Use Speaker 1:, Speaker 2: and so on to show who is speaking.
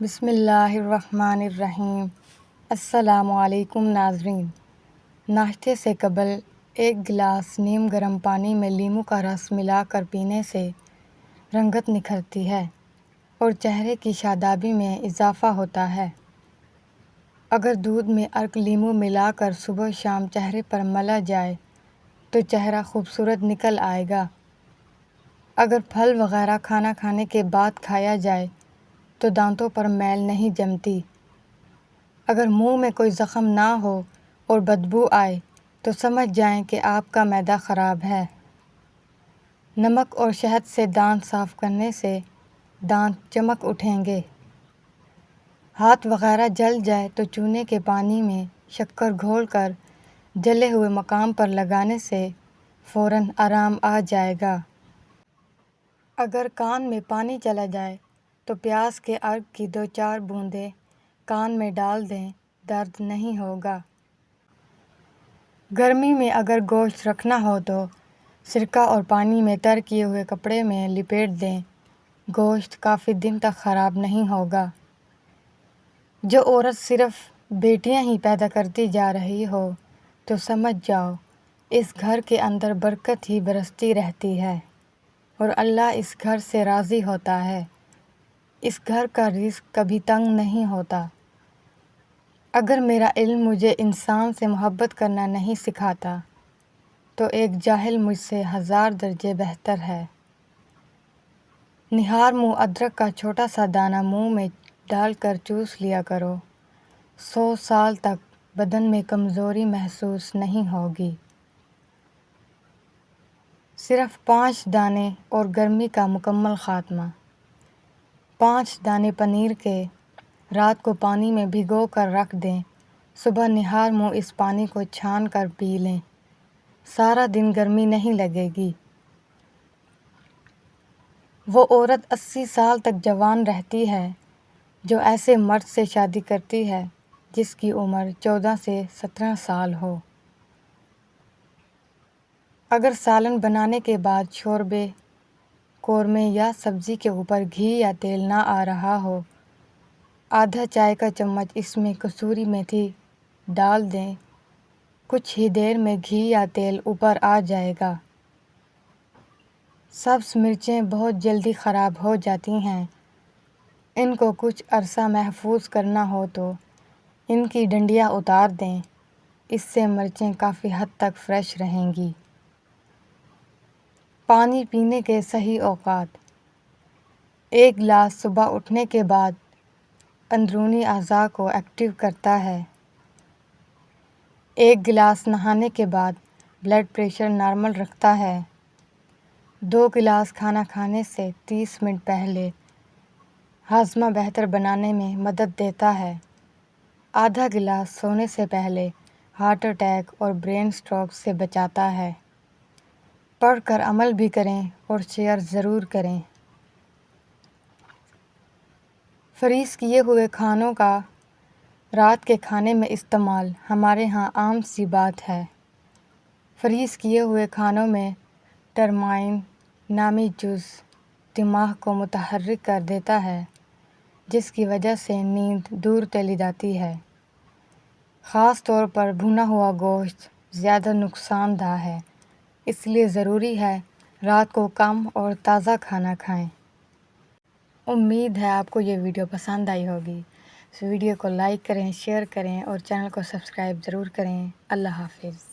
Speaker 1: بسم اللہ الرحمن الرحیم۔ السلام علیکم ناظرین۔ ناشتے سے قبل ایک گلاس نیم گرم پانی میں لیموں کا رس ملا کر پینے سے رنگت نکھرتی ہے اور چہرے کی شادابی میں اضافہ ہوتا ہے۔ اگر دودھ میں عرق لیموں ملا کر صبح شام چہرے پر ملا جائے تو چہرہ خوبصورت نکل آئے گا۔ اگر پھل وغیرہ کھانا کھانے کے بعد کھایا جائے تو دانتوں پر میل نہیں جمتی۔ اگر منہ میں کوئی زخم نہ ہو اور بدبو آئے تو سمجھ جائیں کہ آپ کا معدہ خراب ہے۔ نمک اور شہد سے دانت صاف کرنے سے دانت چمک اٹھیں گے۔ ہاتھ وغیرہ جل جائے تو چونے کے پانی میں شکر گھول کر جلے ہوئے مقام پر لگانے سے فوراً آرام آ جائے گا۔ اگر کان میں پانی چلا جائے تو پیاز کے عرق کی 2-4 بوندیں کان میں ڈال دیں، درد نہیں ہوگا۔ گرمی میں اگر گوشت رکھنا ہو تو سرکہ اور پانی میں تر کیے ہوئے کپڑے میں لپیٹ دیں، گوشت کافی دن تک خراب نہیں ہوگا۔ جو عورت صرف بیٹیاں ہی پیدا کرتی جا رہی ہو تو سمجھ جاؤ اس گھر کے اندر برکت ہی برستی رہتی ہے اور اللہ اس گھر سے راضی ہوتا ہے۔ اس گھر کا رزق کبھی تنگ نہیں ہوتا۔ اگر میرا علم مجھے انسان سے محبت کرنا نہیں سکھاتا تو ایک جاہل مجھ سے 1000 درجے بہتر ہے۔ نہار منہ ادرک کا چھوٹا سا دانہ منہ میں ڈال کر چوس لیا کرو، 100 سال تک بدن میں کمزوری محسوس نہیں ہوگی۔ صرف 5 دانے اور گرمی کا مکمل خاتمہ۔ 5 دانے پنیر کے رات کو پانی میں بھگو کر رکھ دیں، صبح نہار منہ اس پانی کو چھان کر پی لیں، سارا دن گرمی نہیں لگے گی۔ وہ عورت 80 سال تک جوان رہتی ہے جو ایسے مرد سے شادی کرتی ہے جس کی عمر 14 سے 17 سال ہو۔ اگر سالن بنانے کے بعد شوربے، قورمے یا سبزی کے اوپر گھی یا تیل نہ آ رہا ہو، آدھا چائے کا چمچ اس میں کسوری میتھی ڈال دیں، کچھ ہی دیر میں گھی یا تیل اوپر آ جائے گا۔ سبز مرچیں بہت جلدی خراب ہو جاتی ہیں، ان کو کچھ عرصہ محفوظ کرنا ہو تو ان کی ڈنڈیاں اتار دیں، اس سے مرچیں کافی حد تک فریش رہیں گی۔ پانی پینے کے صحیح اوقات۔ ایک گلاس صبح اٹھنے کے بعد اندرونی اعضاء کو ایکٹیو کرتا ہے۔ ایک گلاس نہانے کے بعد بلڈ پریشر نارمل رکھتا ہے۔ 2 گلاس کھانا کھانے سے 30 منٹ پہلے ہاضمہ بہتر بنانے میں مدد دیتا ہے۔ آدھا گلاس سونے سے پہلے ہارٹ اٹیک اور برین اسٹروک سے بچاتا ہے۔ پڑھ کر عمل بھی کریں اور شیئر ضرور کریں۔ فریز کیے ہوئے کھانوں کا رات کے کھانے میں استعمال ہمارے ہاں عام سی بات ہے۔ فریز کیے ہوئے کھانوں میں ٹرمائن نامی جز دماغ کو متحرک کر دیتا ہے جس کی وجہ سے نیند دور چلی جاتی ہے۔ خاص طور پر بھنا ہوا گوشت زیادہ نقصان دہ ہے، اس لیے ضروری ہے رات کو کم اور تازہ کھانا کھائیں۔ امید ہے آپ کو یہ ویڈیو پسند آئی ہوگی۔ اس ویڈیو کو لائک کریں، شیئر کریں اور چینل کو سبسکرائب ضرور کریں۔ اللہ حافظ۔